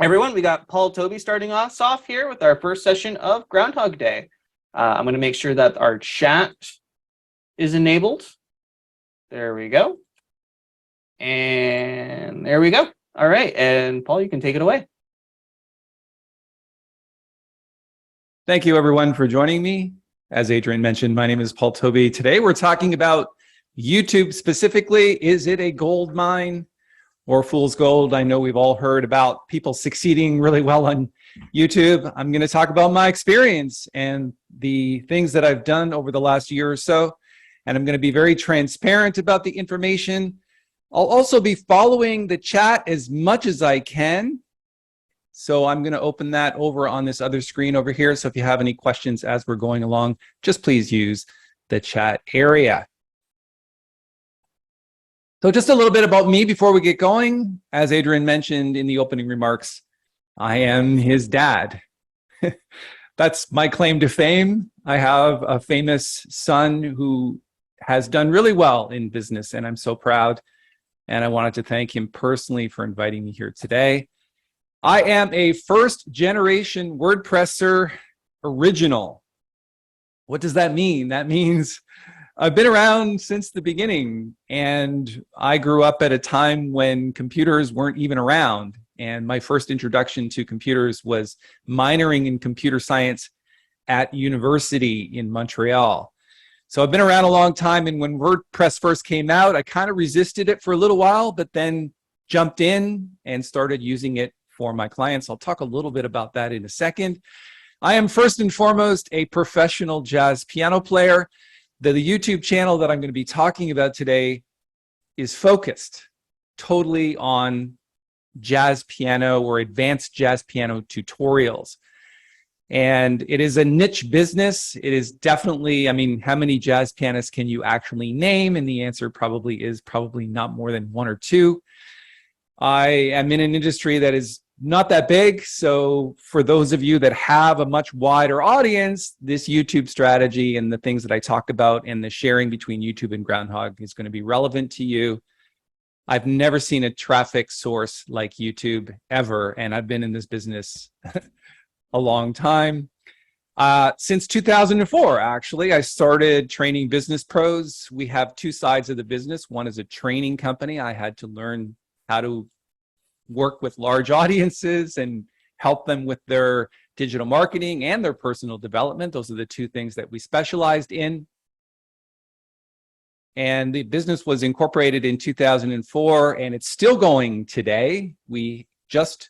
Everyone, we got Tobey starting us off here with our first session of Groundhog Day. I'm going to make sure that our chat is enabled. There we go. And there we go. All right. And Paul, you can take it away. Thank you, everyone, for joining me. As Adrian mentioned, my name is Paul Tobey. Today, we're talking about YouTube specifically. Is it a gold mine or fool's gold? I know we've all heard about people succeeding really well on YouTube. I'm going to talk about my experience and the things that I've done over the last year or so. And I'm going to be very transparent about the information. I'll also be following the chat as much as I can. So I'm going to open that over on this other screen over here. So if you have any questions as we're going along, just please use the chat area. So just a little bit about me before we get going. As Adrian mentioned in the opening remarks, I am his dad. That's my claim to fame. I have a famous son who has done really well in business, and I'm so proud. And I wanted to thank him personally for inviting me here today. I am a first-generation WordPresser original. What does that mean? That means I've been around since the beginning, and I grew up at a time when computers weren't even around. And my first introduction to computers was minoring in computer science at university in Montreal. So I've been around a long time, and when WordPress first came out, I kind of resisted it for a little while, but then jumped in and started using it for my clients. I'll talk a little bit about that in a second. I am first and foremost a professional jazz piano player. The YouTube channel that I'm going to be talking about today is focused totally on jazz piano or advanced jazz piano tutorials. And it is a niche business. It is definitely, I mean, how many jazz pianists can you actually name? And the answer probably is not more than one or two. I am in an industry that is not that big. So for those of you that have a much wider audience, this YouTube strategy and the things that I talk about and the sharing between YouTube and Groundhogg is going to be relevant to you. I've never seen a traffic source like YouTube ever, and I've been in this business a long time. Since 2004, actually, I started training business pros. We have two sides of the business. One is a training company. I had to learn how to work with large audiences and help them with their digital marketing and their personal development. Those are the two things that we specialized in. And the business was incorporated in 2004, and it's still going today. We just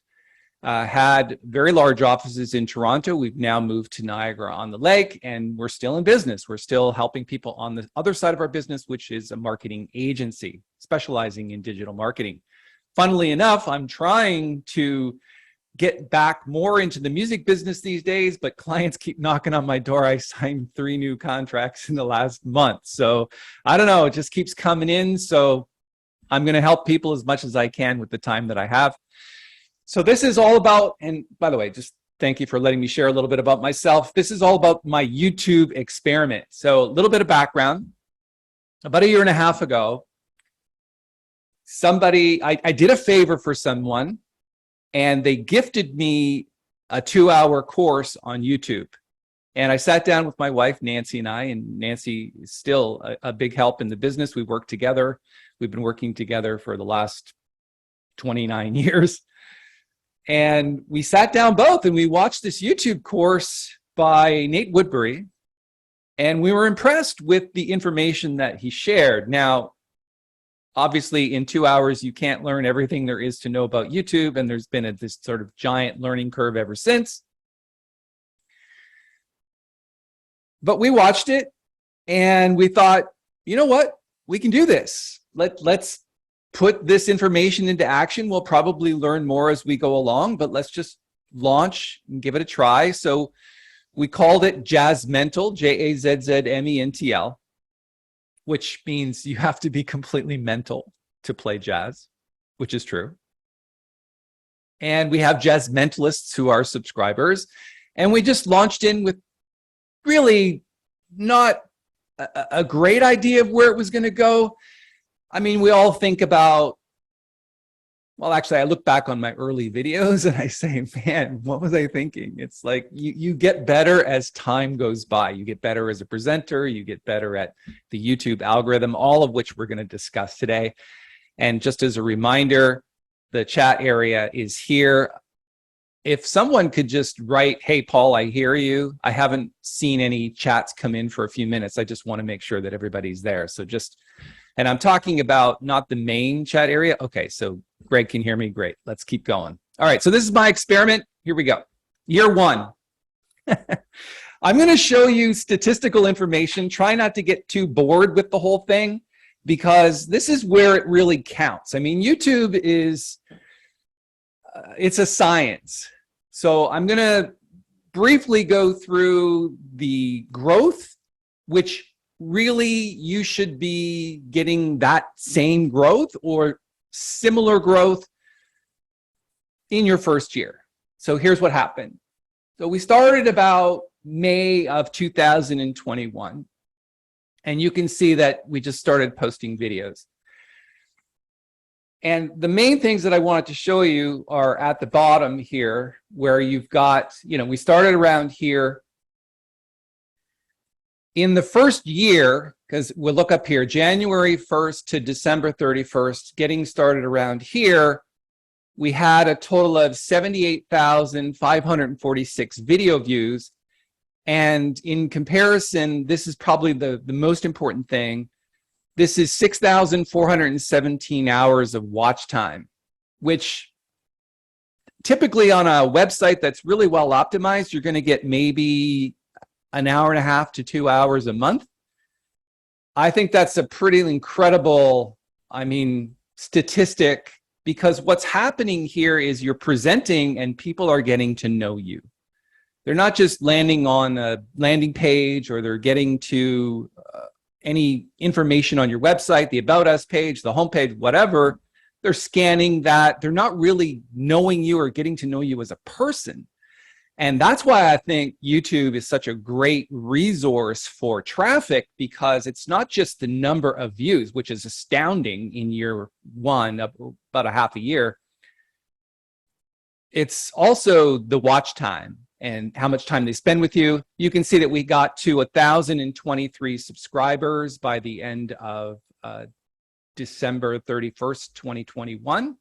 had very large offices in Toronto. We've now moved to Niagara-on-the-Lake, and we're still in business. We're still helping people on the other side of our business, which is a marketing agency specializing in digital marketing. Funnily enough, I'm trying to get back more into the music business these days, but clients keep knocking on my door. I signed 3 new contracts in the last month. So I don't know, it just keeps coming in. So I'm going to help people as much as I can with the time that I have. So this is all about, and by the way, just thank you for letting me share a little bit about myself. This is all about my YouTube experiment. So a little bit of background. About a year and a half ago, I did a favor for someone, and they gifted me a 2-hour course on YouTube. And I sat down with my wife, Nancy, and Nancy is still a big help in the business. We work together. We've been working together for the last 29 years. And we sat down both and we watched this YouTube course by Nate Woodbury. And we were impressed with the information that he shared. Now, obviously, in 2 hours, you can't learn everything there is to know about YouTube, and there's been this sort of giant learning curve ever since. But we watched it, and we thought, you know what? We can do this. Let's put this information into action. We'll probably learn more as we go along, but let's just launch and give it a try. So we called it Jazzmental, Jazzmental, which means you have to be completely mental to play jazz, which is true. And we have jazz mentalists who are subscribers. And we just launched in with really not a great idea of where it was going to go. I mean, we all think about Well, actually, I look back on my early videos and I say, man, what was I thinking? It's like you get better as time goes by. You get better as a presenter. You get better at the YouTube algorithm, all of which we're going to discuss today. And just as a reminder, the chat area is here. If someone could just write, hey, Paul, I hear you. I haven't seen any chats come in for a few minutes. I just want to make sure that everybody's there. So just, and I'm talking about not the main chat area. Okay, so Greg can hear me. Great. Let's keep going. All right, so this is my experiment. Here we go. Year one. I'm going to show you statistical information. Try not to get too bored with the whole thing, because this is where it really counts. I mean, YouTube is, it's a science. So I'm going to briefly go through the growth, which really you should be getting that same growth or similar growth in your first year. So here's what happened. So we started about May of 2021. And you can see that we just started posting videos. And the main things that I wanted to show you are at the bottom here, where you've got, we started around here. In the first year, because we'll look up here, January 1st to December 31st, getting started around here, we had a total of 78,546 video views. And in comparison, this is probably the most important thing. This is 6,417 hours of watch time, which typically on a website that's really well optimized, you're going to get maybe an hour and a half to 2 hours a month. I think that's a pretty incredible, statistic, because what's happening here is you're presenting and people are getting to know you. They're not just landing on a landing page, or they're getting to any information on your website, the About Us page, the homepage, whatever. They're scanning that. They're not really knowing you or getting to know you as a person. And that's why I think YouTube is such a great resource for traffic, because it's not just the number of views, which is astounding in year one, about a half a year. It's also the watch time and how much time they spend with you. You can see that we got to 1,023 subscribers by the end of December 31st, 2021.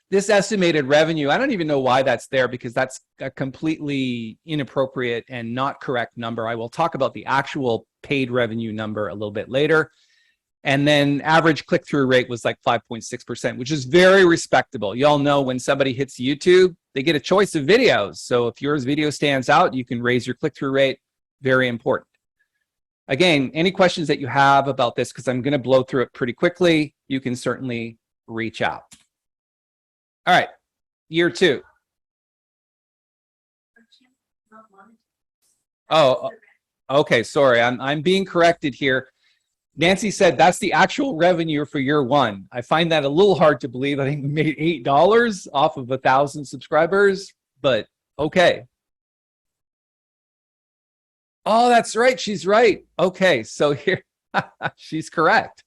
This estimated revenue, I don't even know why that's there, because that's a completely inappropriate and not correct number. I will talk about the actual paid revenue number a little bit later. And then average click-through rate was like 5.6%, which is very respectable. You all know when somebody hits YouTube, they get a choice of videos. So if yours video stands out, you can raise your click-through rate. Very important. Again, any questions that you have about this, because I'm going to blow through it pretty quickly, you can certainly reach out. All right, year two. Oh, okay, sorry, I'm being corrected here. Nancy said that's the actual revenue for year one. I find that a little hard to believe. I think we made $8 off of 1,000 subscribers, but okay. Oh, that's right. She's right. Okay, so here, she's correct.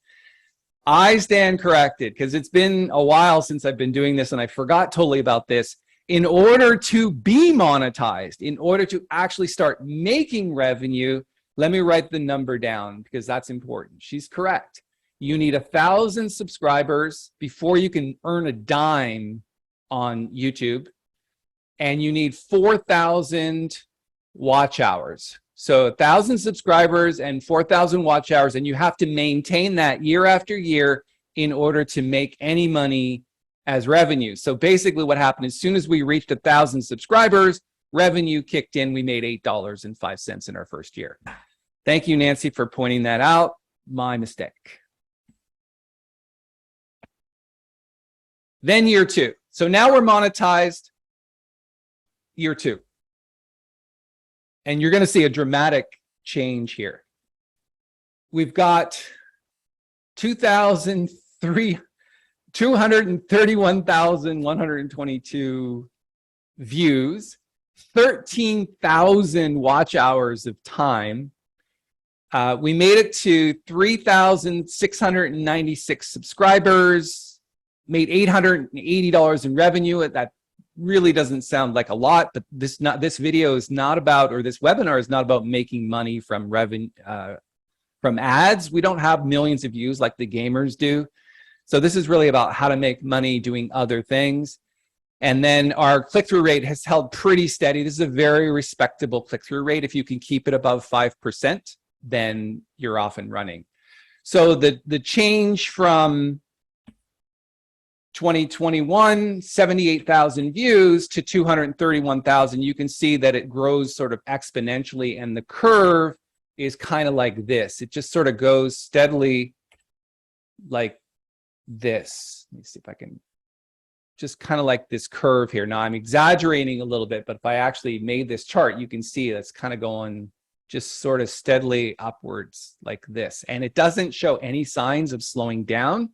I stand corrected, because it's been a while since I've been doing this and I forgot totally about this. In order to be monetized, in order to actually start making revenue, let me write the number down, because that's important. She's correct. You need 1,000 subscribers before you can earn a dime on YouTube, and you need 4,000 watch hours. So 1,000 subscribers and 4,000 watch hours, and you have to maintain that year after year in order to make any money as revenue. So basically what happened, as soon as we reached 1,000 subscribers, revenue kicked in. We made $8.05 in our first year. Thank you, Nancy, for pointing that out. My mistake. Then year two. So now we're monetized. Year two. And you're going to see a dramatic change here. We've got 231,122 views, 13,000 watch hours of time. We made it to 3,696 subscribers. made $880 in revenue. That really doesn't sound like a lot, but this video is not about, or this webinar is not about making money from revenue, from ads. We don't have millions of views like the gamers do. So this is really about how to make money doing other things. And then our click-through rate has held pretty steady. This is a very respectable click-through rate. If you can keep it above 5%, then you're off and running. So the change from 2021, 78,000 views to 231,000, you can see that it grows sort of exponentially, and the curve is kind of like this. It just sort of goes steadily like this. Let me see if I can, just kind of like this curve here. Now I'm exaggerating a little bit, but if I actually made this chart, you can see that's kind of going just sort of steadily upwards like this. And it doesn't show any signs of slowing down.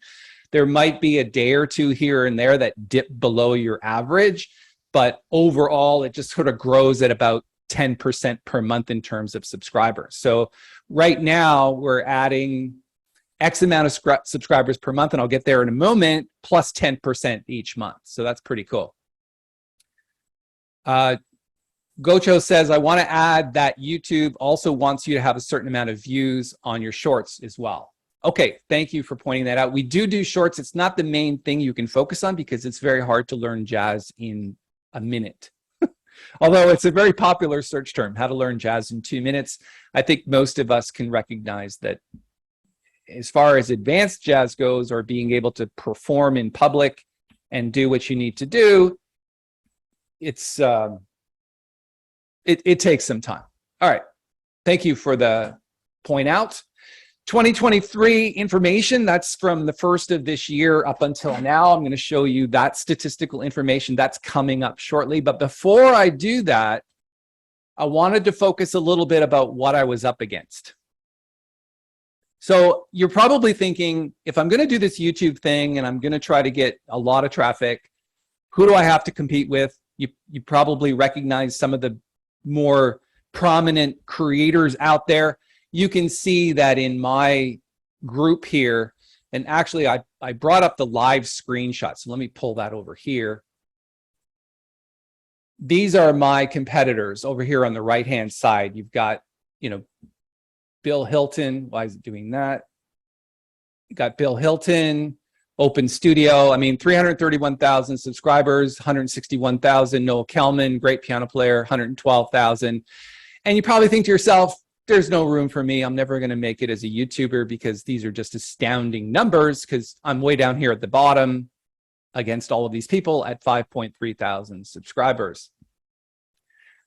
There might be a day or two here and there that dip below your average, but overall it just sort of grows at about 10% per month in terms of subscribers. So right now we're adding X amount of subscribers per month, and I'll get there in a moment, plus 10% each month. So that's pretty cool. Gocho says, I want to add that YouTube also wants you to have a certain amount of views on your shorts as well. Okay, thank you for pointing that out. We do shorts. It's not the main thing you can focus on because it's very hard to learn jazz in a minute. Although it's a very popular search term, how to learn jazz in 2 minutes. I think most of us can recognize that as far as advanced jazz goes, or being able to perform in public and do what you need to do, it's it takes some time. All right, thank you for the point out. 2023 information, that's from the first of this year up until now. I'm going to show you that statistical information that's coming up shortly. But before I do that, I wanted to focus a little bit about what I was up against. So you're probably thinking, if I'm going to do this YouTube thing and I'm going to try to get a lot of traffic, who do I have to compete with? You probably recognize some of the more prominent creators out there. You can see that in my group here, and actually I brought up the live screenshot. So let me pull that over here. These are my competitors over here on the right-hand side. You've got, Bill Hilton. Why is it doing that? You got Bill Hilton, Open Studio. 331,000 subscribers, 161,000. Noel Kelman, great piano player, 112,000. And you probably think to yourself, there's no room for me. I'm never going to make it as a YouTuber because these are just astounding numbers, because I'm way down here at the bottom against all of these people at 5.3 thousand subscribers.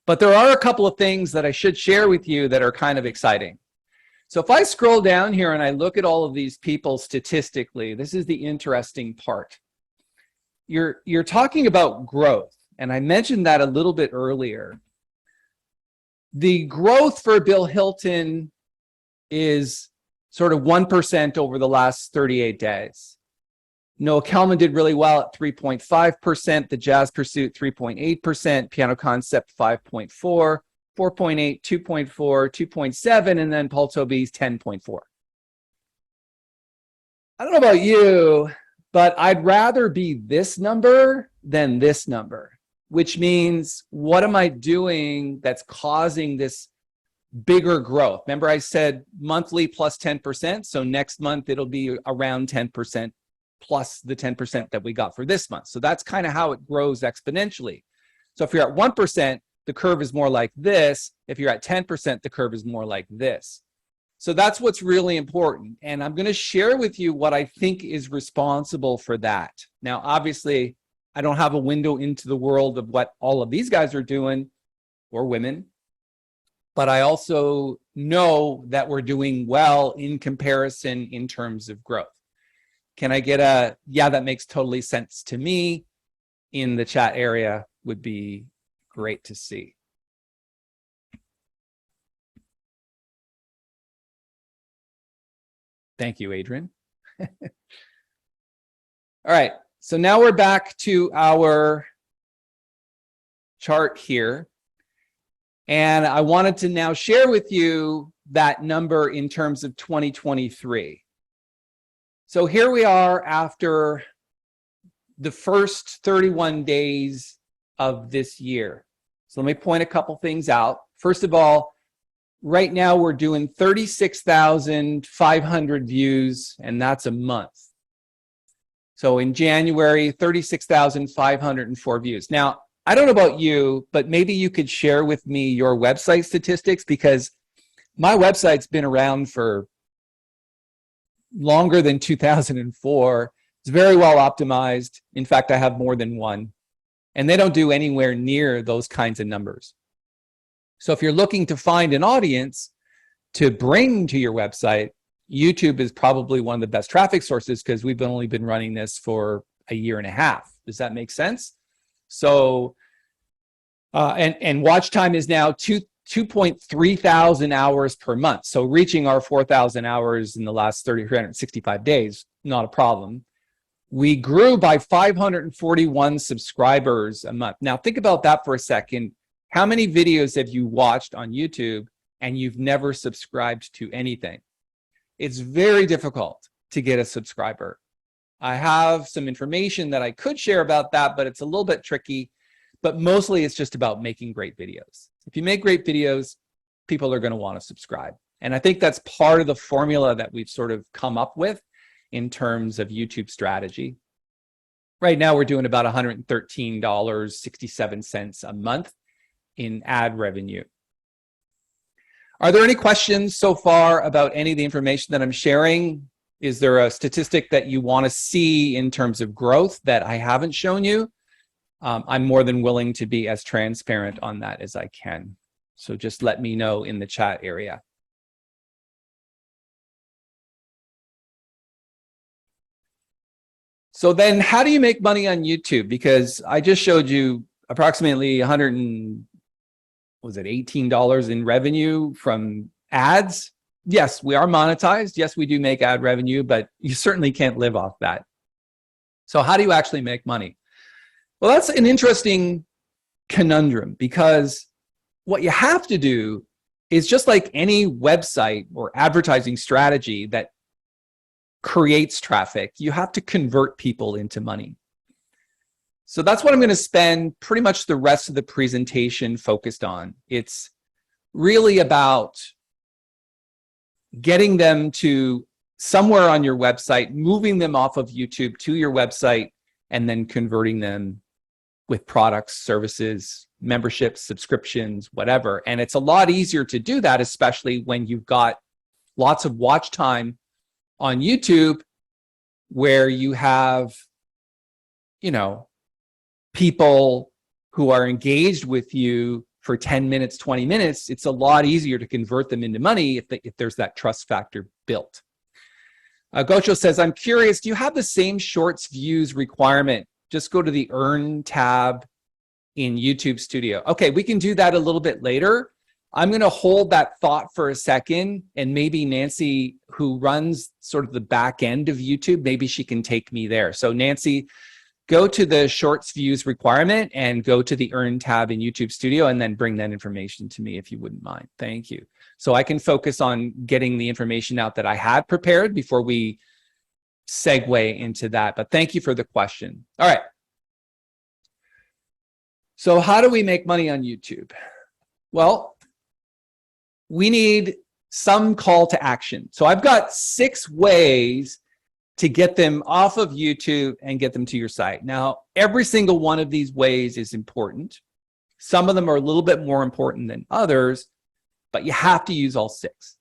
But there are a couple of things that I should share with you that are kind of exciting. So if I scroll down here and I look at all of these people statistically, this is the interesting part. You're talking about growth, and I mentioned that a little bit earlier. The growth for Bill Hilton is sort of 1% over the last 38 days. Noah Kelman did really well at 3.5%, The Jazz Pursuit 3.8%, Piano Concept 5.4%, 4.8, 2.4, 2.7, and then Paul Tobey's 10.4. I don't know about you, but I'd rather be this number than this number, which means what am I doing that's causing this bigger growth? Remember I said monthly plus 10%, so next month it'll be around 10% plus the 10% that we got for this month. So that's kind of how it grows exponentially. So if you're at 1%, the curve is more like this. If you're at 10%, the curve is more like this. So that's what's really important. And I'm going to share with you what I think is responsible for that. Now, obviously, I don't have a window into the world of what all of these guys are doing, or women, but I also know that we're doing well in comparison in terms of growth. Can I get a, yeah, that makes totally sense to me in the chat area? Would be great to see. Thank you, Adrian. All right, so now we're back to our chart here. And I wanted to now share with you that number in terms of 2023. So here we are after the first 31 days of this year. So let me point a couple things out. First of all, right now we're doing 36,500 views, and that's a month. So in January, 36,504 views. Now, I don't know about you, but maybe you could share with me your website statistics, because my website's been around for longer than 2004. It's very well optimized. In fact, I have more than one, and they don't do anywhere near those kinds of numbers. So if you're looking to find an audience to bring to your website, YouTube is probably one of the best traffic sources, because we've only been running this for a year and a half. Does that make sense? So, and watch time is now 2.3 thousand hours per month. So reaching our 4,000 hours in the last 365 days, not a problem. We grew by 541 subscribers a month. Now think about that for a second. How many videos have you watched on YouTube and you've never subscribed to anything? It's very difficult to get a subscriber. I have some information that I could share about that, but it's a little bit tricky. But mostly it's just about making great videos. If you make great videos, people are going to want to subscribe. And I think that's part of the formula that we've sort of come up with in terms of YouTube strategy. Right now, we're doing about $113.67 a month in ad revenue. Are there any questions so far about any of the information that I'm sharing? Is there a statistic that you want to see in terms of growth that I haven't shown you? I'm more than willing to be as transparent on that as I can. So just let me know in the chat area. So then how do you make money on YouTube? Because I just showed you approximately $18 in revenue from ads. Yes, we are monetized. Yes, we do make ad revenue, but you certainly can't live off that. So how do you actually make money? Well, that's an interesting conundrum, because what you have to do is, just like any website or advertising strategy that creates traffic, you have to convert people into money. So that's what I'm going to spend pretty much the rest of the presentation focused on. It's really about getting them to somewhere on your website, moving them off of YouTube to your website, and then converting them with products, services, memberships, subscriptions, whatever. And it's a lot easier to do that, especially when you've got lots of watch time on YouTube, where you have, people who are engaged with you for 10 minutes, 20 minutes. It's a lot easier to convert them into money if there's that trust factor built. Gocho says, I'm curious, do you have the same shorts views requirement? Just go to the Earn tab in YouTube Studio. Okay, we can do that a little bit later. I'm going to hold that thought for a second, and maybe Nancy, who runs sort of the back end of YouTube, maybe she can take me there. So Nancy, go to the shorts views requirement and go to the Earn tab in YouTube Studio, and then bring that information to me if you wouldn't mind. Thank you. So I can focus on getting the information out that I had prepared before we segue into that. But thank you for the question. All right. So how do we make money on YouTube? Well, we need some call to action. So I've got 6 ways to get them off of YouTube and get them to your site. Now, every single one of these ways is important. Some of them are a little bit more important than others, but you have to use all 6,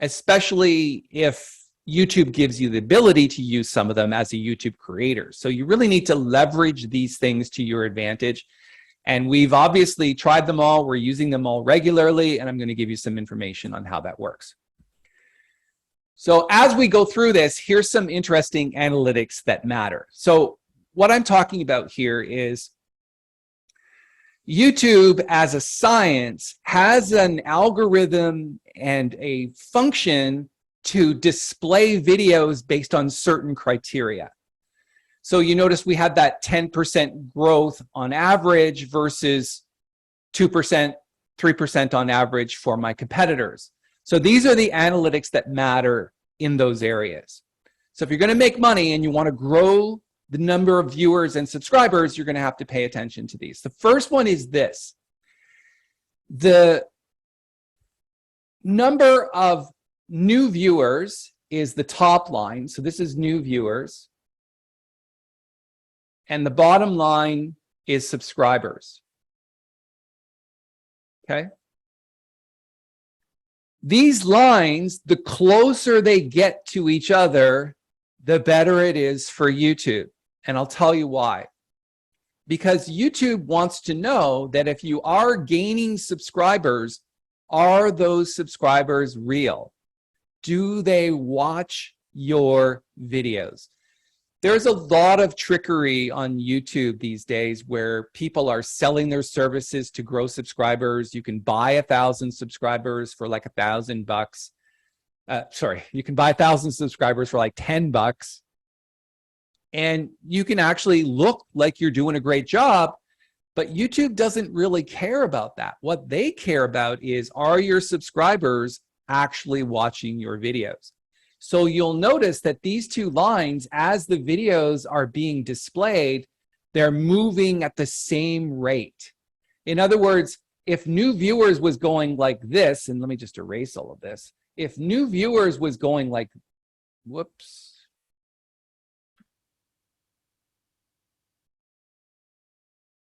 especially if YouTube gives you the ability to use some of them as a YouTube creator. So you really need to leverage these things to your advantage. And we've obviously tried them all. We're using them all regularly, and I'm going to give you some information on how that works. So as we go through this, here's some interesting analytics that matter. So what I'm talking about here is YouTube as a science has an algorithm and a function to display videos based on certain criteria. So you notice we had that 10% growth on average versus 2%, 3% on average for my competitors. So these are the analytics that matter in those areas. So if you're going to make money and you want to grow the number of viewers and subscribers, you're going to have to pay attention to these. The first one is this. The number of new viewers is the top line. So this is new viewers. And the bottom line is subscribers. Okay. These lines, the closer they get to each other, the better it is for YouTube. And I'll tell you why. Because YouTube wants to know that if you are gaining subscribers, are those subscribers real? Do they watch your videos? There's a lot of trickery on YouTube these days where people are selling their services to grow subscribers. You can buy 1,000 subscribers for like $1,000. You can buy 1,000 subscribers for like $10. And you can actually look like you're doing a great job, but YouTube doesn't really care about that. What they care about is, are your subscribers actually watching your videos? So you'll notice that these two lines, as the videos are being displayed, they're moving at the same rate. In other words, if new viewers was going like this, and let me just erase all of this. If new viewers was going like, whoops.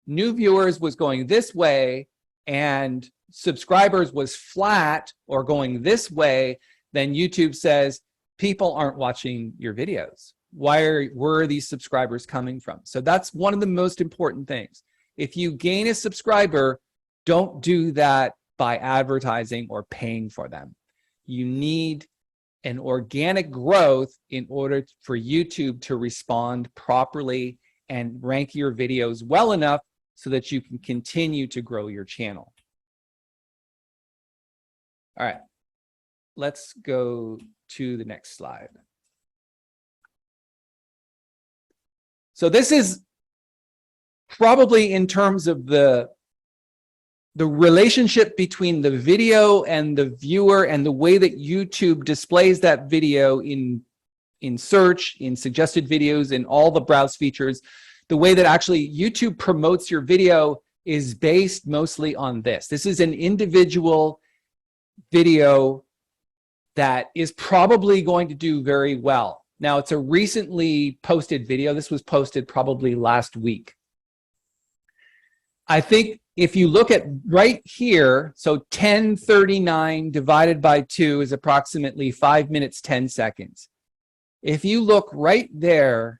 New viewers was going this way and subscribers was flat or going this way, then YouTube says, people aren't watching your videos. Where are these subscribers coming from? So that's one of the most important things. If you gain a subscriber, don't do that by advertising or paying for them. You need an organic growth in order for YouTube to respond properly and rank your videos well enough so that you can continue to grow your channel. All right, let's go to the next slide. So this is probably in terms of the relationship between the video and the viewer and the way that YouTube displays that video in search, in suggested videos, in all the browse features. The way that actually YouTube promotes your video is based mostly on this. This is an individual video that is probably going to do very well. Now, it's a recently posted video. This was posted probably last week. I think if you look at right here, so 1039 divided by 2 is approximately 5 minutes, 10 seconds. If you look right there,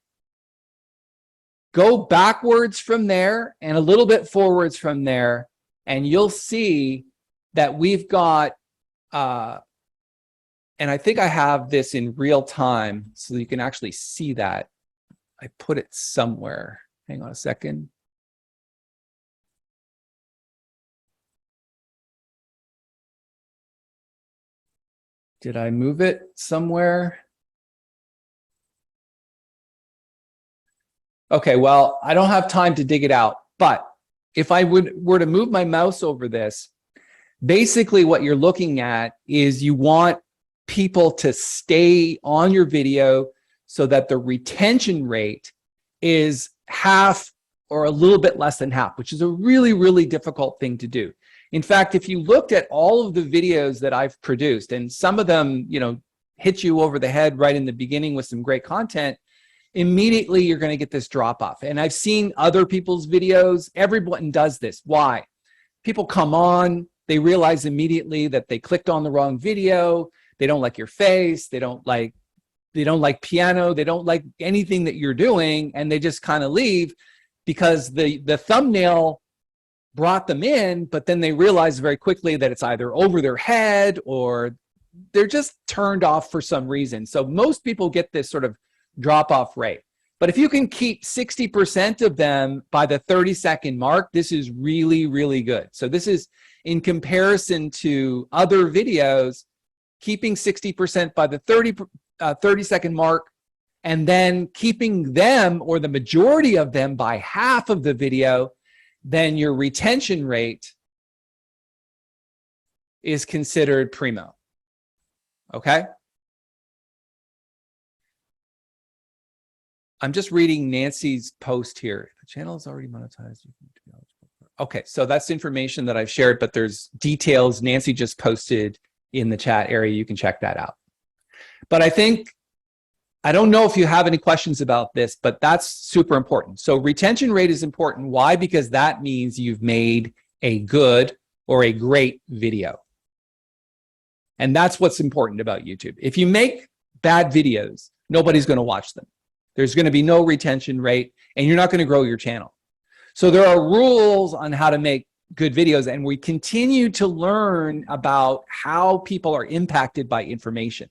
go backwards from there and a little bit forwards from there, and you'll see that we've got, and I think I have this in real time so you can actually see that. I put it somewhere. Hang on a second. Did I move it somewhere? Okay, well, I don't have time to dig it out, but if I were to move my mouse over this, basically what you're looking at is you want people to stay on your video so that the retention rate is half or a little bit less than half, which is a really, really difficult thing to do. In fact, if you looked at all of the videos that I've produced, and some of them, you know, hit you over the head right in the beginning with some great content, immediately you're going to get this drop off. And I've seen other people's videos. Everyone does this. Why? People come on, they realize immediately that they clicked on the wrong video. They don't like your face. They don't like piano. They don't like anything that you're doing. And they just kind of leave because the thumbnail brought them in, but then they realize very quickly that it's either over their head or they're just turned off for some reason. So most people get this sort of drop-off rate. But if you can keep 60% of them by the 30-second mark, this is really, really good. So this is in comparison to other videos, keeping 60% by the 30-second mark, and then keeping them or the majority of them by half of the video, then your retention rate is considered primo. Okay? I'm just reading Nancy's post here. The channel is already monetized. Okay, so that's information that I've shared, but there's details Nancy just posted in the chat area. You can check that out. But I don't know if you have any questions about this, but that's super important. So retention rate is important. Why? Because that means you've made a good or a great video. And that's what's important about YouTube. If you make bad videos, nobody's going to watch them. There's going to be no retention rate, and you're not going to grow your channel. So there are rules on how to make good videos, and we continue to learn about how people are impacted by information.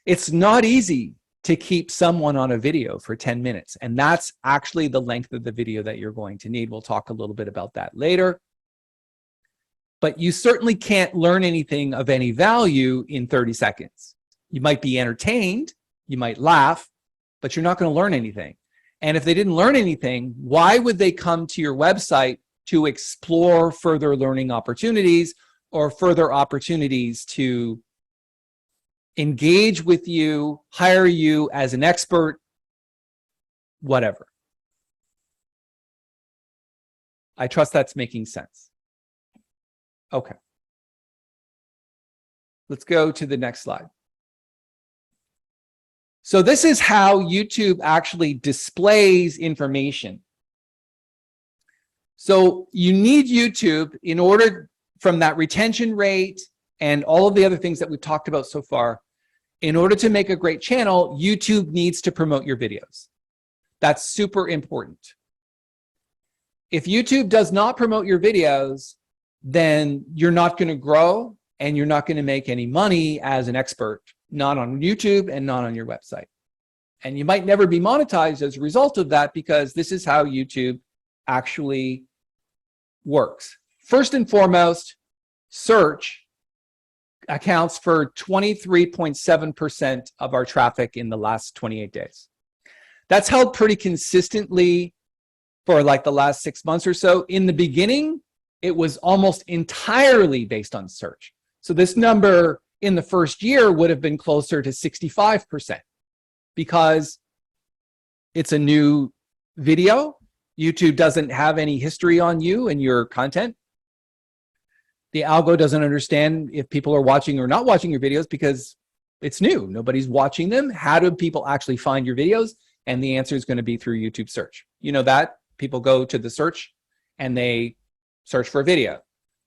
It's not easy to keep someone on a video for 10 minutes, and that's actually the length of the video that you're going to need. We'll talk a little bit about that later. But you certainly can't learn anything of any value in 30 seconds. You might be entertained, you might laugh, but you're not going to learn anything. And if they didn't learn anything, why would they come to your website to explore further learning opportunities or further opportunities to engage with you, hire you as an expert, whatever? I trust that's making sense. Okay. Let's go to the next slide. So this is how YouTube actually displays information. So you need YouTube in order, from that retention rate and all of the other things that we've talked about so far, in order to make a great channel, YouTube needs to promote your videos. That's super important. If YouTube does not promote your videos, then you're not going to grow and you're not going to make any money as an expert, not on YouTube and not on your website. And you might never be monetized as a result of that, because this is how YouTube actually works. First and foremost, search accounts for 23.7% of our traffic in the last 28 days. That's held pretty consistently for like the last 6 months or so. In the beginning, it was almost entirely based on search. So this number in the first year would have been closer to 65%, because it's a new video. YouTube doesn't have any history on you and your content. The algo doesn't understand if people are watching or not watching your videos because it's new. Nobody's watching them. How do people actually find your videos? And the answer is going to be through YouTube search. You know that people go to the search and they search for a video.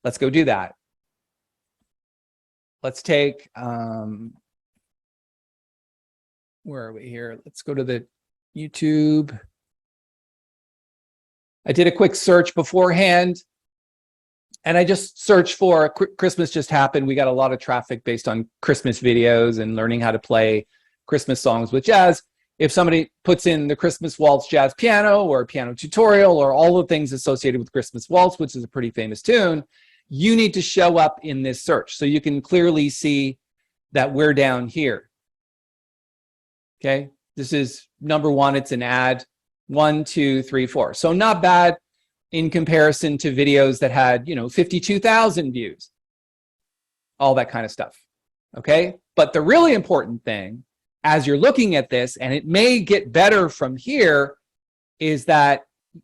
Let's go do that. Let's take, where are we here? Let's go to the YouTube. I did a quick search beforehand, and I just searched for Christmas just happened. We got a lot of traffic based on Christmas videos and learning how to play Christmas songs with jazz. If somebody puts in the Christmas Waltz jazz piano or piano tutorial or all the things associated with Christmas Waltz, which is a pretty famous tune, you need to show up in this search. So you can clearly see that we're down here. Okay, this is number one. It's an ad. 1, 2, 3, 4. So not bad in comparison to videos that had, 52,000 views, all that kind of stuff. Okay, but the really important thing, as you're looking at this, and it may get better from here, is that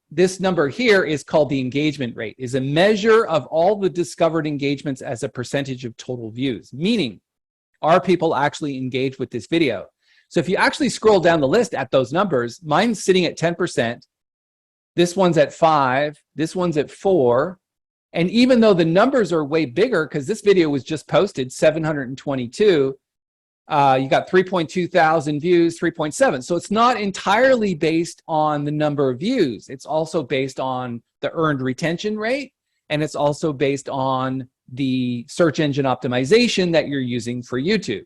this number here is called the engagement rate, is a measure of all the discovered engagements as a percentage of total views, meaning are people actually engaged with this video? So if you actually scroll down the list at those numbers, mine's sitting at 10%, this one's at 5, this one's at 4, and even though the numbers are way bigger, because this video was just posted, 722, you got 3.2 thousand views, 3.7. So it's not entirely based on the number of views. It's also based on the earned retention rate, and it's also based on the search engine optimization that you're using for YouTube.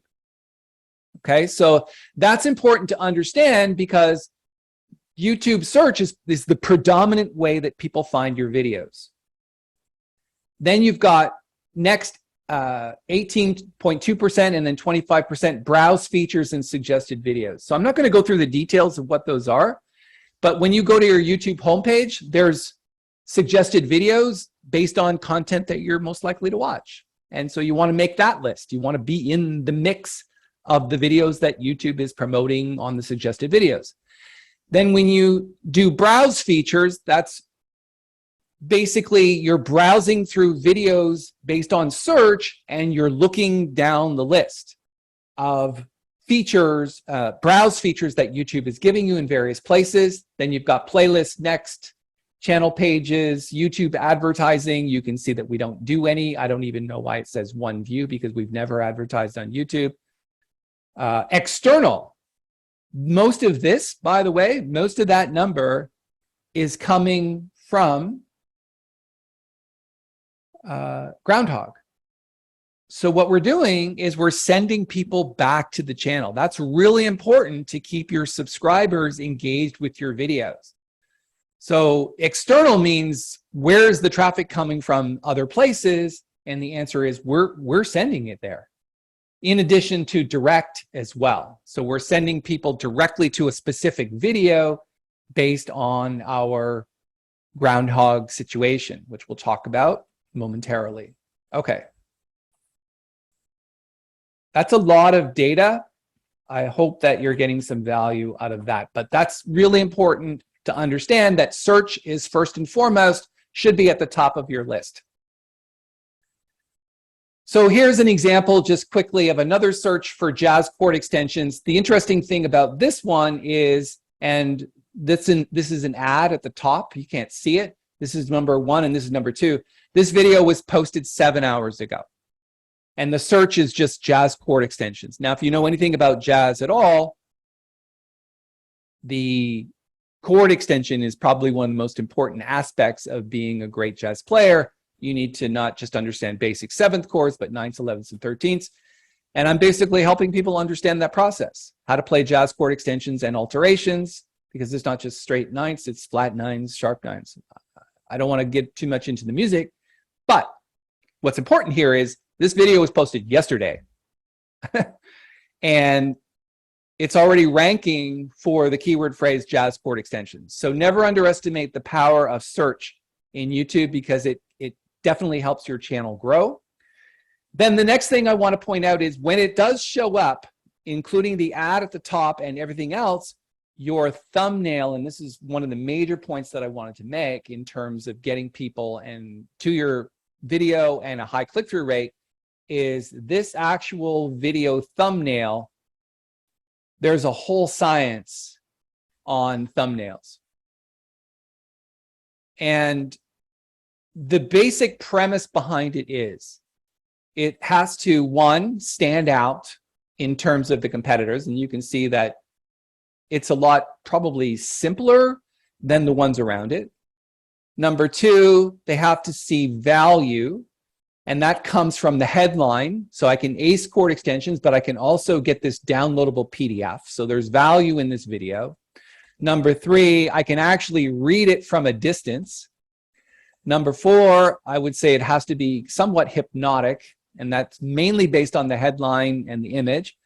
Okay, so that's important to understand, because YouTube search is the predominant way that people find your videos. Then you've got next 18.2% and then 25% browse features and suggested videos. So I'm not going to go through the details of what those are, but when you go to your YouTube homepage, there's suggested videos based on content that you're most likely to watch. And so you want to make that list. You want to be in the mix of the videos that YouTube is promoting on the suggested videos. Then when you do browse features, that's basically you're browsing through videos based on search and you're looking down the list of features, browse features that YouTube is giving you in various places. Then you've got playlists, next, channel pages, YouTube advertising. You can see that we don't do any. I don't even know why it says 1 view because we've never advertised on YouTube. External. Most of this, by the way, most of that number is coming from Groundhogg. So what we're doing is we're sending people back to the channel. That's really important to keep your subscribers engaged with your videos. So external means where's the traffic coming from other places? And the answer is we're sending it there. In addition to direct as well. So we're sending people directly to a specific video based on our Groundhogg situation, which we'll talk about momentarily. Okay. That's a lot of data. I hope that you're getting some value out of that. But that's really important to understand that search is first and foremost, should be at the top of your list. So here's an example just quickly of another search for jazz chord extensions. The interesting thing about this one is, and this is an ad at the top. You can't see it. This is number 1 and this is number 2. This video was posted 7 hours ago. And the search is just jazz chord extensions. Now, if you know anything about jazz at all, the chord extension is probably one of the most important aspects of being a great jazz player. You need to not just understand basic 7th chords, but 9ths, 11ths, and 13ths. And I'm basically helping people understand that process, how to play jazz chord extensions and alterations, because it's not just straight 9ths, it's flat 9s, sharp 9s. I don't want to get too much into the music, but what's important here is this video was posted yesterday. And it's already ranking for the keyword phrase jazz chord extensions. So never underestimate the power of search in YouTube because it definitely helps your channel grow. Then the next thing I want to point out is when it does show up, including the ad at the top and everything else, your thumbnail, and this is one of the major points that I wanted to make in terms of getting people and to your video and a high click-through rate, is this actual video thumbnail. There's a whole science on thumbnails. And the basic premise behind it is it has to, 1, stand out in terms of the competitors. And you can see that it's a lot probably simpler than the ones around it. Number 2, they have to see value. And that comes from the headline. So I can ace chord extensions, but I can also get this downloadable PDF. So there's value in this video. Number 3, I can actually read it from a distance. Number 4, I would say it has to be somewhat hypnotic, and that's mainly based on the headline and the image.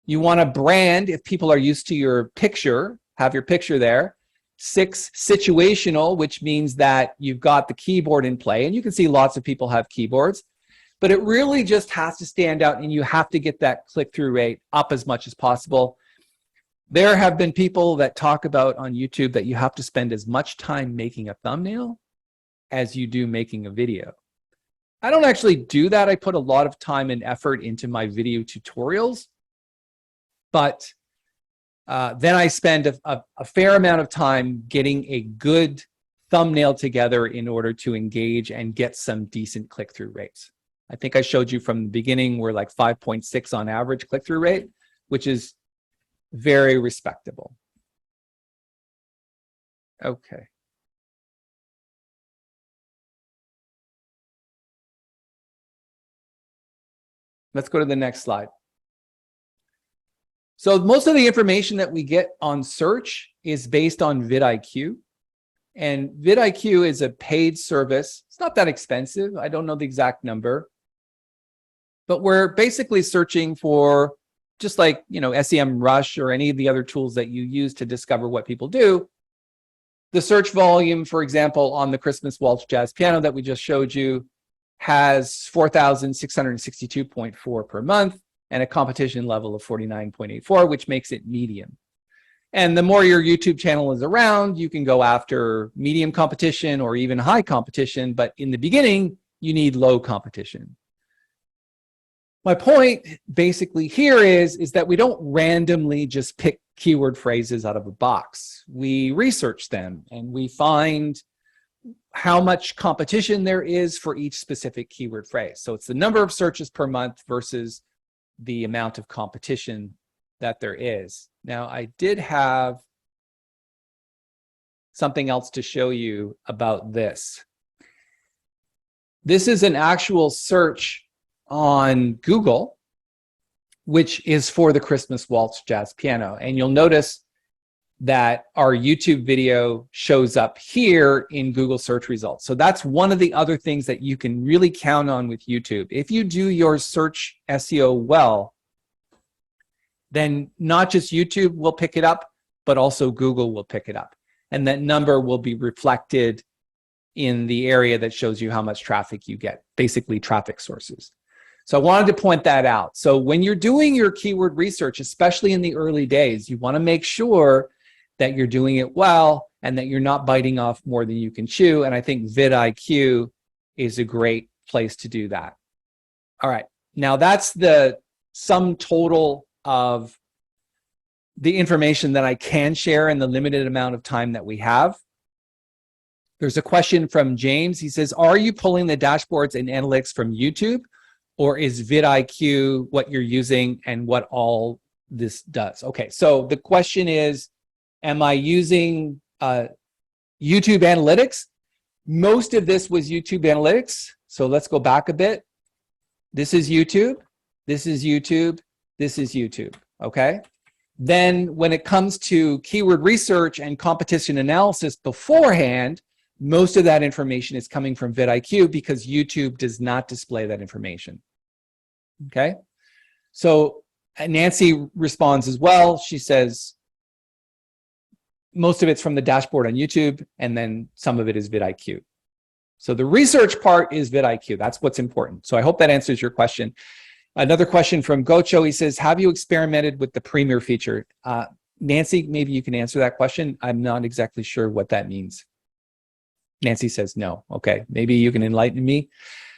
You want to brand if people are used to your picture, have your picture there. 6, situational, which means that you've got the keyboard in play, and you can see lots of people have keyboards, but it really just has to stand out, and you have to get that click-through rate up as much as possible. There have been people that talk about on YouTube that you have to spend as much time making a thumbnail as you do making a video. I don't actually do that. I put a lot of time and effort into my video tutorials, but then I spend a fair amount of time getting a good thumbnail together in order to engage and get some decent click-through rates. I think I showed you from the beginning we're like 5.6 on average click-through rate, which is very respectable. Okay. Let's go to the next slide. So most of the information that we get on search is based on vidIQ. And vidIQ is a paid service. It's not that expensive. I don't know the exact number. But we're basically searching for, just like, you know, SEMrush or any of the other tools that you use to discover what people do. The search volume, for example, on the Christmas Waltz Jazz Piano that we just showed you has 4,662.4 per month and a competition level of 49.84, which makes it medium. And the more your YouTube channel is around, you can go after medium competition or even high competition. But in the beginning, you need low competition. My point basically here is that we don't randomly just pick keyword phrases out of a box. We research them and we find how much competition there is for each specific keyword phrase. So it's the number of searches per month versus the amount of competition that there is. Now, I did have something else to show you about this. This is an actual search on Google, which is for the Christmas Waltz Jazz Piano. And you'll notice that our YouTube video shows up here in Google search results. So that's one of the other things that you can really count on with YouTube. If you do your search SEO well, then not just YouTube will pick it up, but also Google will pick it up. And that number will be reflected in the area that shows you how much traffic you get, basically traffic sources. So I wanted to point that out. So when you're doing your keyword research, especially in the early days, you want to make sure that you're doing it well and that you're not biting off more than you can chew. And I think vidIQ is a great place to do that. All right, now that's the sum total of the information that I can share in the limited amount of time that we have. There's a question from James. He says, are you pulling the dashboards and analytics from YouTube, or is vidIQ what you're using and what all this does? Okay, so the question is, am I using YouTube Analytics? Most of this was YouTube Analytics. So let's go back a bit. This is YouTube. This is YouTube. This is YouTube. Okay. Then when it comes to keyword research and competition analysis beforehand, most of that information is coming from vidIQ because YouTube does not display that information. Okay. So Nancy responds as well. She says, most of it's from the dashboard on YouTube, and then some of it is vidIQ. So the research part is vidIQ. That's what's important. So I hope that answers your question. Another question from Gocho. He says, have you experimented with the Premier feature? Nancy, maybe you can answer that question. I'm not exactly sure what that means. Nancy says no. Okay, maybe you can enlighten me.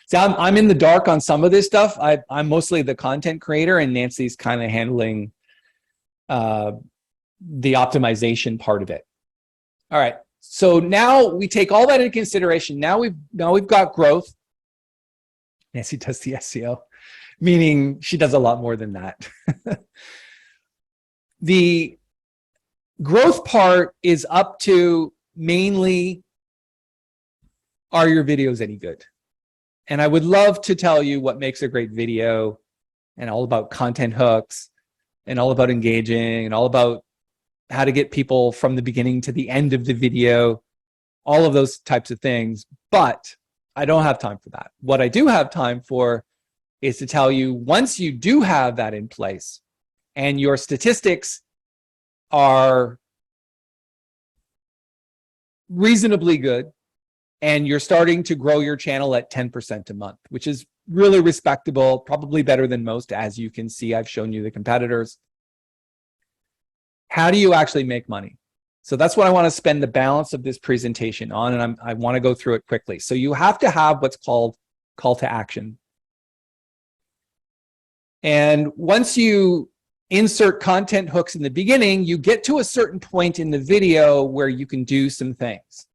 So I'm in the dark on some of this stuff. I'm mostly the content creator, and Nancy's kind of handling the optimization part of it. All right, so now we take all that into consideration. Now we've got growth. Nancy does the SEO, meaning she does a lot more than that. The growth part is up to mainly, are your videos any good? And I would love to tell you what makes a great video, and all about content hooks, and all about engaging, and all about how to get people from the beginning to the end of the video, all of those types of things. But I don't have time for that. What I do have time for is to tell you, once you do have that in place and your statistics are reasonably good, and you're starting to grow your channel at 10% a month, which is really respectable, probably better than most. As you can see, I've shown you the competitors. How do you actually make money? So that's what I want to spend the balance of this presentation on, and I want to go through it quickly. So you have to have what's called call to action. And once you insert content hooks in the beginning, you get to a certain point in the video where you can do some things.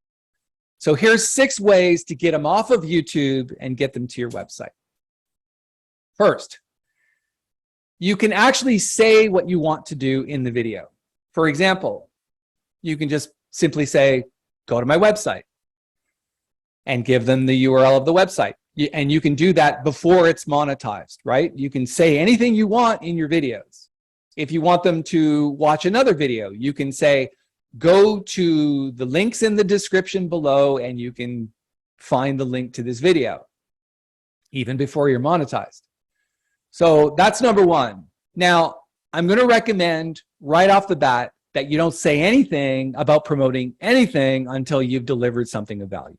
So here's 6 ways to get them off of YouTube and get them to your website. First, you can actually say what you want to do in the video. For example, you can just simply say, go to my website, and give them the URL of the website. And you can do that before it's monetized, right? You can say anything you want in your videos. If you want them to watch another video, you can say, go to the links in the description below and you can find the link to this video, even before you're monetized. So that's number 1. Now, I'm going to recommend right off the bat that you don't say anything about promoting anything until you've delivered something of value.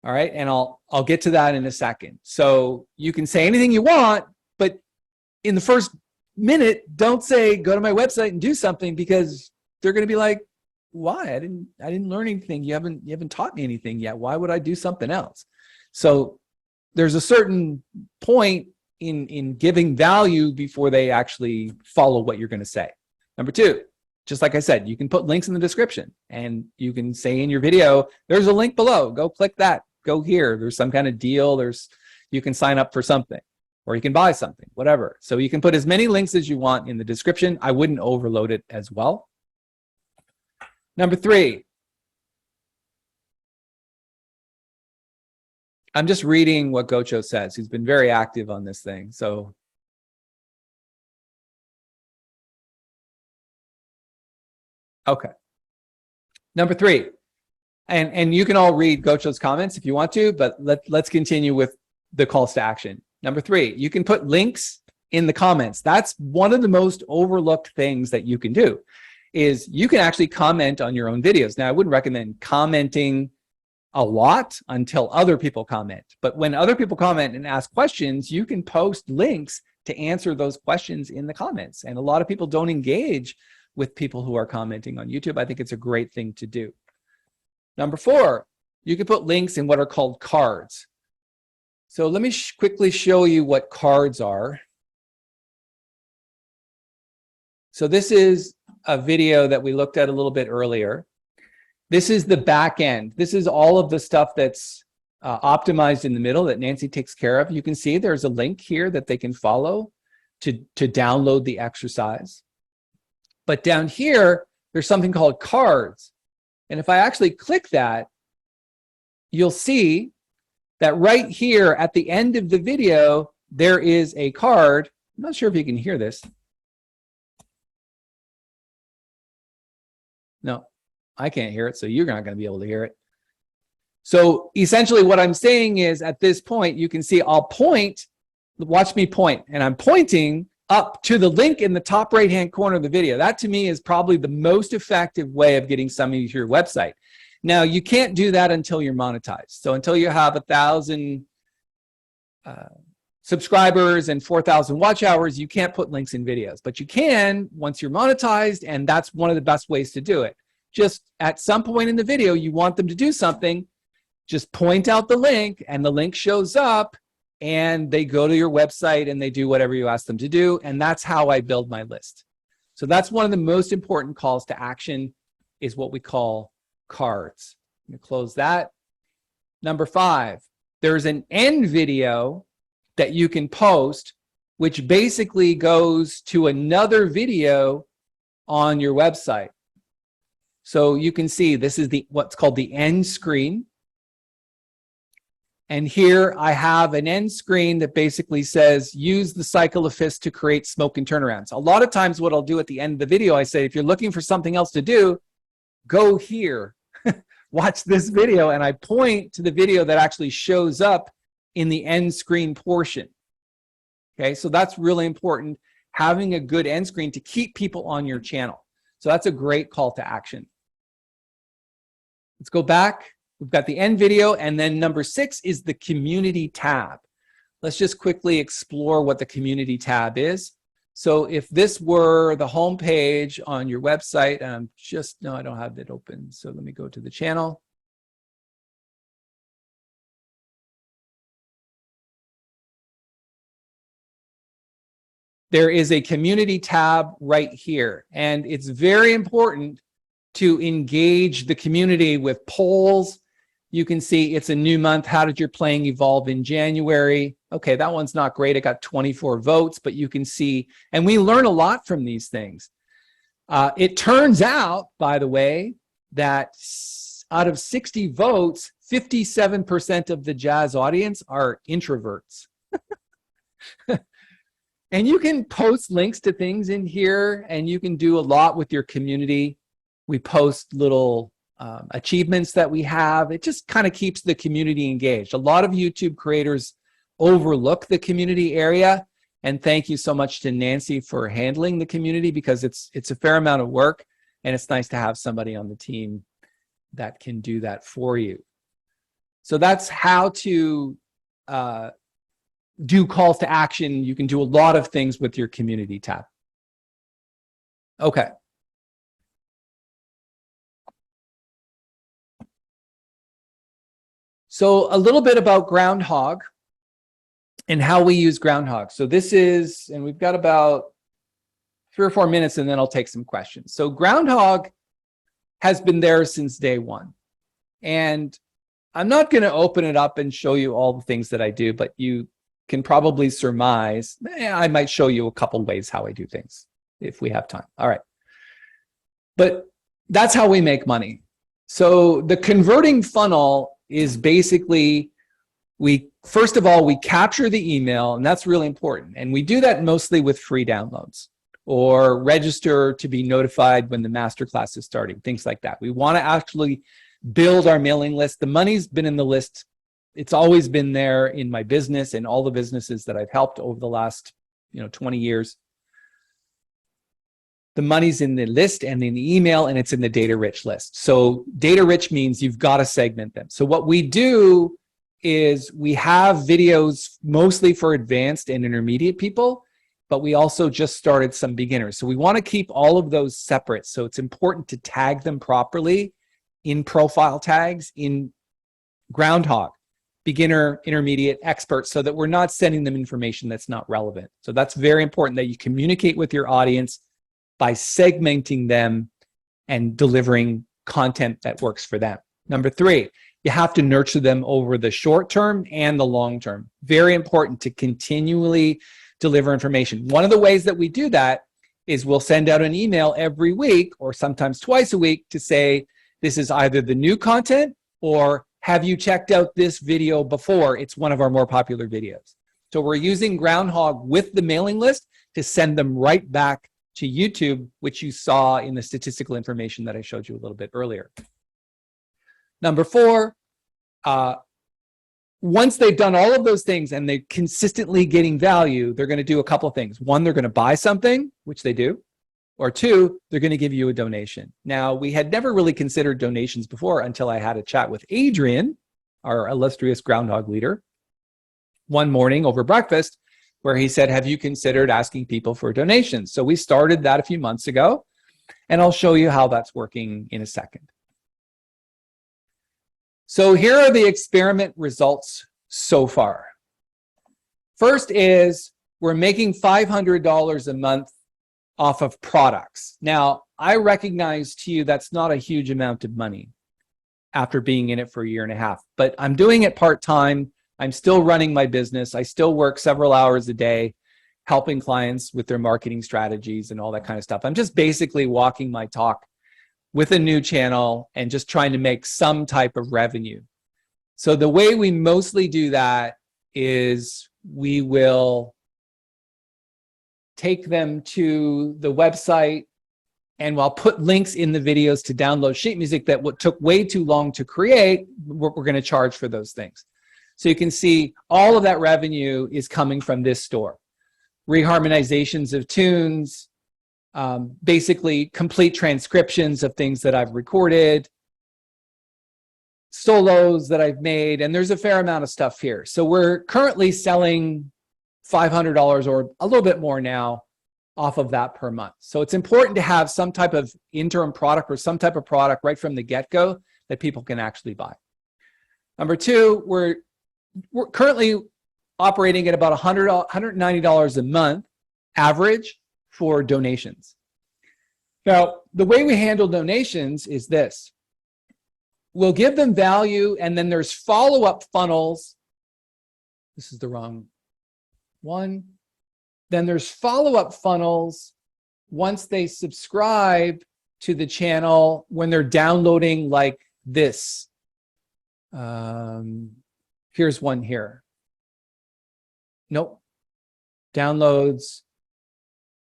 All right, and I'll get to that in a second. So you can say anything you want, but in the first minute, don't say, go to my website and do something, because they're going to be like, why? I didn't learn anything. You haven't taught me anything yet. Why would I do something else? So there's a certain point in giving value before they actually follow what you're going to say. Number two, just like I said, you can put links in the description, and you can say in your video, there's a link below. Go click that. Go here. There's some kind of deal. You can sign up for something, or you can buy something, whatever. So you can put as many links as you want in the description. I wouldn't overload it as well. Number three, I'm just reading what Gocho says. He's been very active on this thing. So okay. Number three, and you can all read Gocho's comments if you want to, but let's continue with the calls to action. Number three, you can put links in the comments. That's one of the most overlooked things that you can do, is you can actually comment on your own videos. Now, I wouldn't recommend commenting a lot until other people comment, but when other people comment and ask questions, you can post links to answer those questions in the comments. And a lot of people don't engage with people who are commenting on YouTube. I think it's a great thing to do. Number four, you can put links in what are called cards. So let me quickly show you what cards are. So this is a video that we looked at a little bit earlier. This is the back end. This is all of the stuff that's optimized in the middle that Nancy takes care of. You can see there's a link here that they can follow to download the exercise. But down here, there's something called cards. And if I actually click that, you'll see that right here at the end of the video, there is a card. I'm not sure if you can hear this. No, I can't hear it, so you're not going to be able to hear it. So essentially what I'm saying is, at this point, you can see I'll point, watch me point, and I'm pointing up to the link in the top right-hand corner of the video. That to me is probably the most effective way of getting somebody to your website. Now, you can't do that until you're monetized. So until you have 1,000 subscribers and 4,000 watch hours, you can't put links in videos. But you can once you're monetized, and that's one of the best ways to do it. Just at some point in the video, you want them to do something, just point out the link, and the link shows up, and they go to your website and they do whatever you ask them to do. And that's how I build my list. So that's one of the most important calls to action, is what we call cards. I'm going to close that. Number five, there's an end video that you can post, which basically goes to another video on your website. So you can see this is what's called the end screen. And here I have an end screen that basically says, use the cycle of fists to create smoke and turnarounds. A lot of times what I'll do at the end of the video, I say, if you're looking for something else to do, go here, watch this video. And I point to the video that actually shows up in the end screen portion. Okay, so that's really important, having a good end screen to keep people on your channel. So that's a great call to action. Let's go back. We've got the end video, and then number 6 is the community tab. Let's just quickly explore what the community tab is. So if this were the home page on your website, and no, I don't have it open. So let me go to the channel. There is a community tab right here, and it's very important to engage the community with polls. You can see it's a new month. How did your playing evolve in January? Okay, that one's not great. It got 24 votes, but you can see, and we learn a lot from these things. It turns out, by the way, that out of 60 votes, 57% of the jazz audience are introverts. And you can post links to things in here, and you can do a lot with your community. We post little achievements that we have. It just kind of keeps the community engaged. A lot of YouTube creators overlook the community area, and thank you so much to Nancy for handling the community, because it's a fair amount of work, and it's nice to have somebody on the team that can do that for you. So that's how to do calls to action. You can do a lot of things with your community tab. Okay. So a little bit about Groundhogg and how we use Groundhogg. So this is, and we've got about 3 or 4 minutes, and then I'll take some questions. So Groundhogg has been there since day one. And I'm not going to open it up and show you all the things that I do, but you can probably surmise. I might show you a couple ways how I do things if we have time. All right. But that's how we make money. So the converting funnel is basically, first of all, we capture the email, and that's really important. And we do that mostly with free downloads or register to be notified when the masterclass is starting, things like that. We want to actually build our mailing list. The money's been in the list. It's always been there in my business and all the businesses that I've helped over the last 20 years. The money's in the list and in the email, and it's in the data rich list. So data rich means you've got to segment them. So what we do is we have videos mostly for advanced and intermediate people, but we also just started some beginners. So we want to keep all of those separate. So it's important to tag them properly in profile tags in Groundhogg, beginner, intermediate, expert, so that we're not sending them information that's not relevant. So that's very important that you communicate with your audience by segmenting them and delivering content that works for them. Number 3, you have to nurture them over the short term and the long term. Very important to continually deliver information. One of the ways that we do that is we'll send out an email every week or sometimes twice a week to say, this is either the new content or have you checked out this video before? It's one of our more popular videos. So we're using Groundhogg with the mailing list to send them right back to YouTube, which you saw in the statistical information that I showed you a little bit earlier. Number 4, once they've done all of those things and they're consistently getting value, they're going to do a couple of things. 1, they're going to buy something, which they do. Or 2, they're going to give you a donation. Now, we had never really considered donations before until I had a chat with Adrian, our illustrious Groundhogg leader, one morning over breakfast, where he said, have you considered asking people for donations? So we started that a few months ago, and I'll show you how that's working in a second. So here are the experiment results so far. First is we're making $500 a month off of products. Now, I recognize to you that's not a huge amount of money after being in it for a year and a half, but I'm doing it part-time. I'm still running my business. I still work several hours a day helping clients with their marketing strategies and all that kind of stuff. I'm just basically walking my talk with a new channel and just trying to make some type of revenue. So the way we mostly do that is we will take them to the website, and I'll put links in the videos to download sheet music that took way too long to create. We're going to charge for those things. So you can see all of that revenue is coming from this store. Reharmonizations of tunes, basically complete transcriptions of things that I've recorded, solos that I've made, and there's a fair amount of stuff here. So we're currently selling $500 or a little bit more now off of that per month. So it's important to have some type of interim product or some type of product right from the get-go that people can actually buy. Number 2, we're currently operating at about $190 a month average for donations. Now, the way we handle donations is this. We'll give them value, and then there's follow-up funnels. This is the wrong one. Then there's follow-up funnels once they subscribe to the channel when they're downloading like this. Here's one here. Nope. Downloads.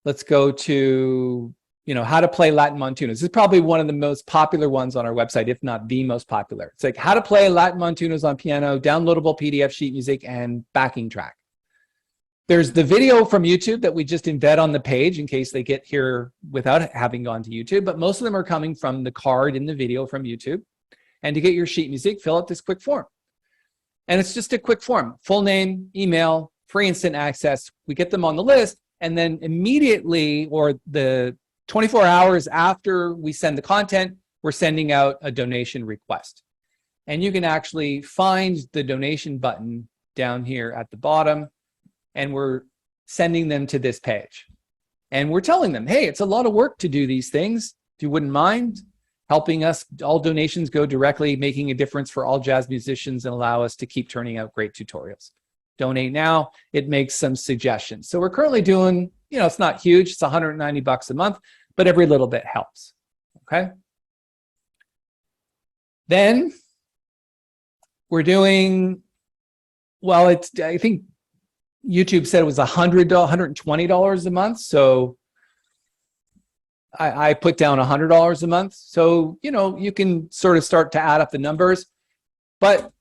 Let's go to, how to play Latin Montunos. This is probably one of the most popular ones on our website, if not the most popular. It's like how to play Latin Montunos on piano, downloadable PDF sheet music, and backing track. There's the video from YouTube that we just embed on the page in case they get here without having gone to YouTube, but most of them are coming from the card in the video from YouTube. And to get your sheet music, fill out this quick form. And it's just a quick form, full name, email, free instant access. We get them on the list, and then immediately, or the 24 hours after we send the content, we're sending out a donation request. And you can actually find the donation button down here at the bottom, and we're sending them to this page. And we're telling them, hey, it's a lot of work to do these things. If you wouldn't mind helping us, all donations go directly, making a difference for all jazz musicians and allow us to keep turning out great tutorials. Donate now. It makes some suggestions. So we're currently doing, it's not huge. It's $190 a month, but every little bit helps. Okay. Then we're doing, well, I think YouTube said it was $120 a month. So I put down $100 a month. So, you can sort of start to add up the numbers. But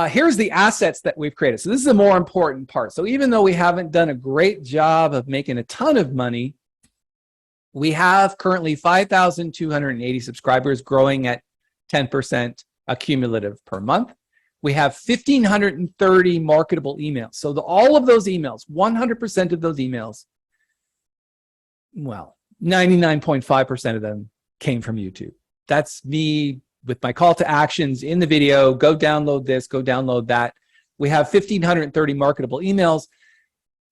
here's the assets that we've created. So this is the more important part. So even though we haven't done a great job of making a ton of money, we have currently 5,280 subscribers, growing at 10% cumulative per month. We have 1,530 marketable emails. So all of those emails, 100% of those emails, well, 99.5% of them came from YouTube. That's me with my call to actions in the video. Go download this, go download that. We have 1,530 marketable emails.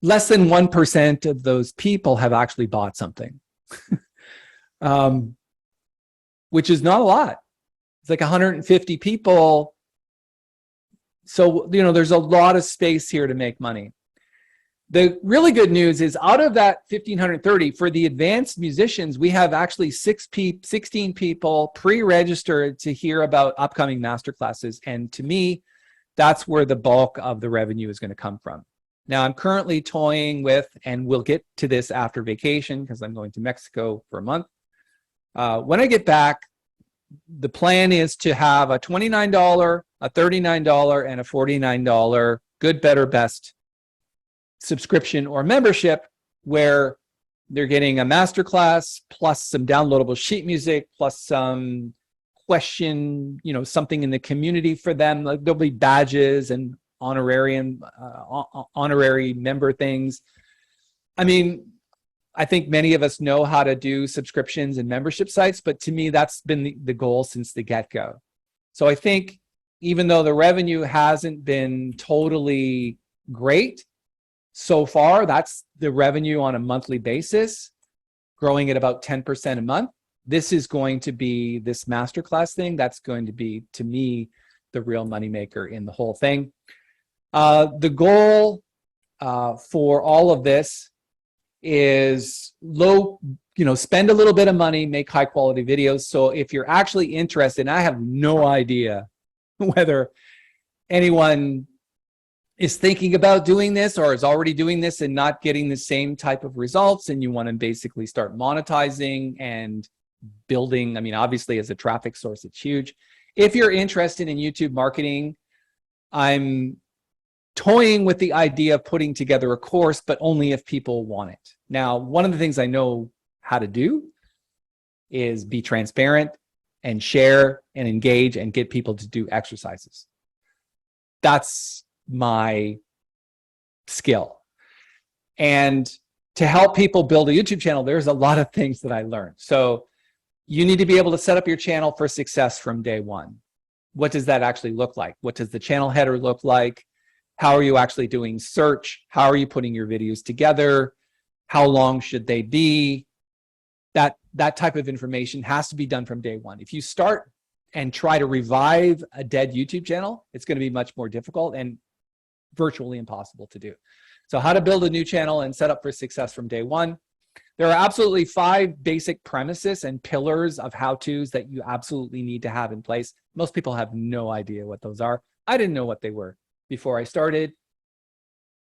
Less than 1% of those people have actually bought something, which is not a lot. It's like 150 people. So, there's a lot of space here to make money. The really good news is out of that 1,530, for the advanced musicians, we have actually 16 people pre-registered to hear about upcoming masterclasses. And to me, that's where the bulk of the revenue is going to come from. Now, I'm currently toying with, and we'll get to this after vacation because I'm going to Mexico for a month. When I get back, the plan is to have a $29, a $39, and a $49 good, better, best subscription or membership, where they're getting a masterclass plus some downloadable sheet music plus some question, something in the community for them. Like there'll be badges and honorary member things. I mean, I think many of us know how to do subscriptions and membership sites, but to me, that's been the goal since the get-go. So I think even though the revenue hasn't been totally great so far, that's the revenue on a monthly basis, growing at about 10% a month. This is going to be this masterclass thing. That's going to be, to me, the real moneymaker in the whole thing. The goal for all of this is spend a little bit of money, make high quality videos. So if you're actually interested, and I have no idea whether anyone is thinking about doing this or is already doing this and not getting the same type of results, and you want to basically start monetizing and building, obviously as a traffic source, it's huge. If you're interested in YouTube marketing, I'm toying with the idea of putting together a course, but only if people want it. Now, one of the things I know how to do is be transparent and share and engage and get people to do exercises. That's my skill. And to help people build a YouTube channel, there's a lot of things that I learned. So you need to be able to set up your channel for success from day one. What does that actually look like? What does the channel header look like? How are you actually doing search? How are you putting your videos together? How long should they be? That type of information has to be done from day one. If you start and try to revive a dead YouTube channel, it's going to be much more difficult and virtually impossible to do. So how to build a new channel and set up for success from day one. There are absolutely 5 basic premises and pillars of how-tos that you absolutely need to have in place. Most people have no idea what those are. I didn't know what they were before I started.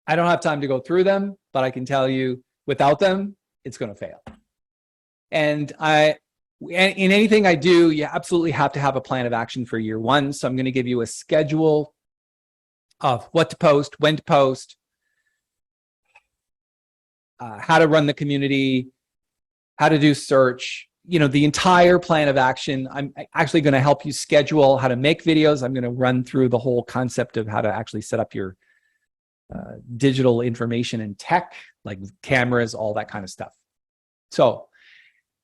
I don't have time to go through them, but I can tell you without them, it's going to fail. And in anything I do, you absolutely have to have a plan of action for year one. So I'm going to give you a schedule of what to post, when to post, how to run the community, how to do search, the entire plan of action. I'm actually going to help you schedule how to make videos. I'm going to run through the whole concept of how to actually set up your digital information and tech, like cameras, all that kind of stuff. So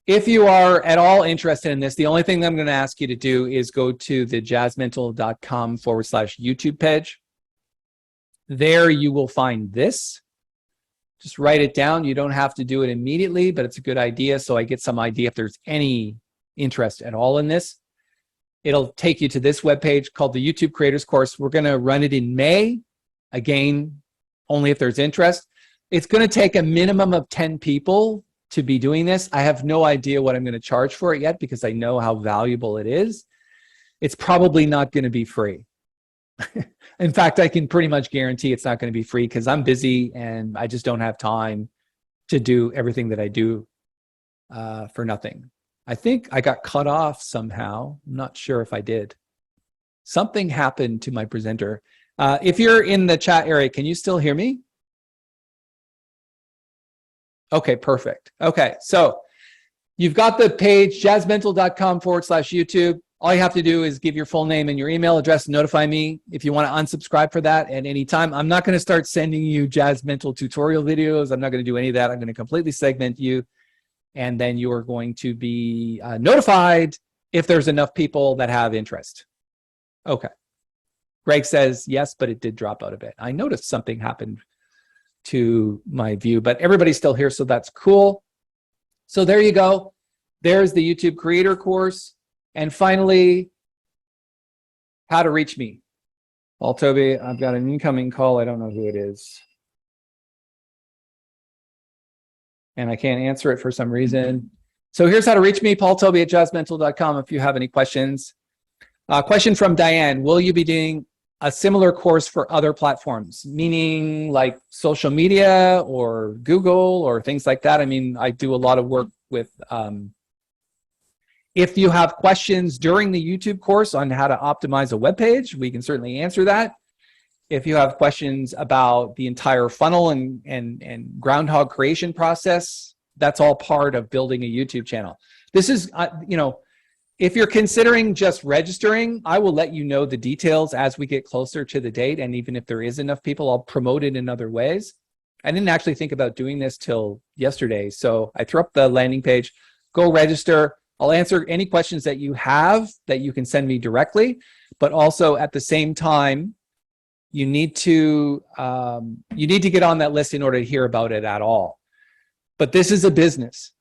If you are at all interested in this, the only thing that I'm going to ask you to do is go to the jazzmental.com/YouTube page. There you will find this. Just write it down. You don't have to do it immediately, but it's a good idea. So I get some idea if there's any interest at all in this. It'll take you to this webpage called the YouTube Creators Course. We're going to run it in May. Again, only if there's interest. It's going to take a minimum of 10 people to be doing this. I have no idea what I'm going to charge for it yet because I know how valuable it is. It's probably not going to be free. In fact, I can pretty much guarantee it's not going to be free because I'm busy and I just don't have time to do everything that I do for nothing. I think I got cut off somehow. I'm not sure if I did. Something happened to my presenter. If you're in the chat area, can you still hear me? Okay, perfect. Okay, so you've got the page, jazzmental.com/YouTube. All you have to do is give your full name and your email address and notify me if you want to unsubscribe for that at any time. I'm not going to start sending you Jazz Mental tutorial videos. I'm not going to do any of that. I'm going to completely segment you, and then you are going to be notified if there's enough people that have interest. Okay. Greg says, yes, but it did drop out a bit. I noticed something happened to my view, but everybody's still here, so that's cool. So there you go. There's the YouTube Creator Course. And finally, how to reach me. Well, Tobey, I've got an incoming call. I don't know who it is. And I can't answer it for some reason. So here's how to reach me, paultobey@jazzmental.com if you have any questions. Question from Diane. Will you be doing a similar course for other platforms, meaning like social media or Google or things like that? I mean, I do a lot of work with, if you have questions during the YouTube course on how to optimize a web page, we can certainly answer that. If you have questions about the entire funnel and Groundhogg creation process, that's all part of building a YouTube channel. This is, if you're considering just registering, I will let you know the details as we get closer to the date. And even if there is enough people, I'll promote it in other ways. I didn't actually think about doing this till yesterday. So I threw up the landing page, go register. I'll answer any questions that you have that you can send me directly. But also at the same time, you need to get on that list in order to hear about it at all. But this is a business.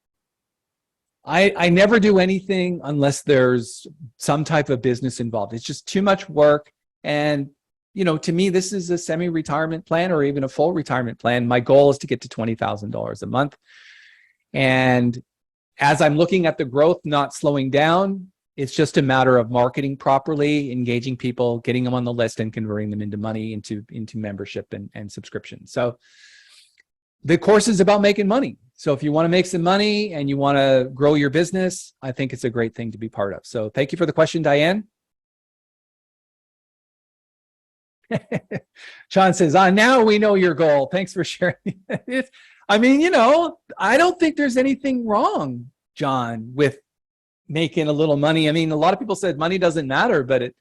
I never do anything unless there's some type of business involved. It's just too much work. And, to me, this is a semi-retirement plan or even a full retirement plan. My goal is to get to $20,000 a month. And as I'm looking at the growth not slowing down, it's just a matter of marketing properly, engaging people, getting them on the list and converting them into money, into membership and subscription. So the course is about making money. So if you want to make some money and you want to grow your business, I think it's a great thing to be part of. So thank you for the question, Diane. Sean says, now we know your goal. Thanks for sharing it. I don't think there's anything wrong, John, with making a little money. I mean, a lot of people said money doesn't matter, but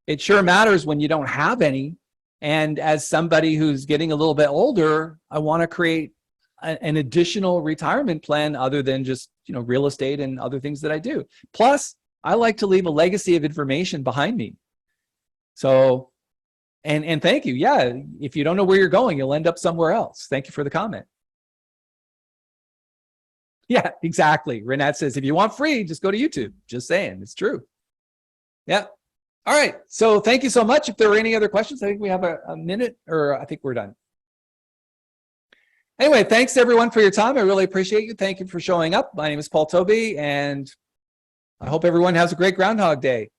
it sure matters when you don't have any. And as somebody who's getting a little bit older, I want to create an additional retirement plan other than just, real estate and other things that I do. Plus, I like to leave a legacy of information behind me. So, and thank you. Yeah, if you don't know where you're going, you'll end up somewhere else. Thank you for the comment. Yeah, exactly. Renat says, if you want free, just go to YouTube. Just saying, it's true. Yeah. All right. So thank you so much. If there are any other questions, I think we have a minute, or I think we're done. Anyway, thanks everyone for your time. I really appreciate you. Thank you for showing up. My name is Paul Tobey, and I hope everyone has a great Groundhog Day.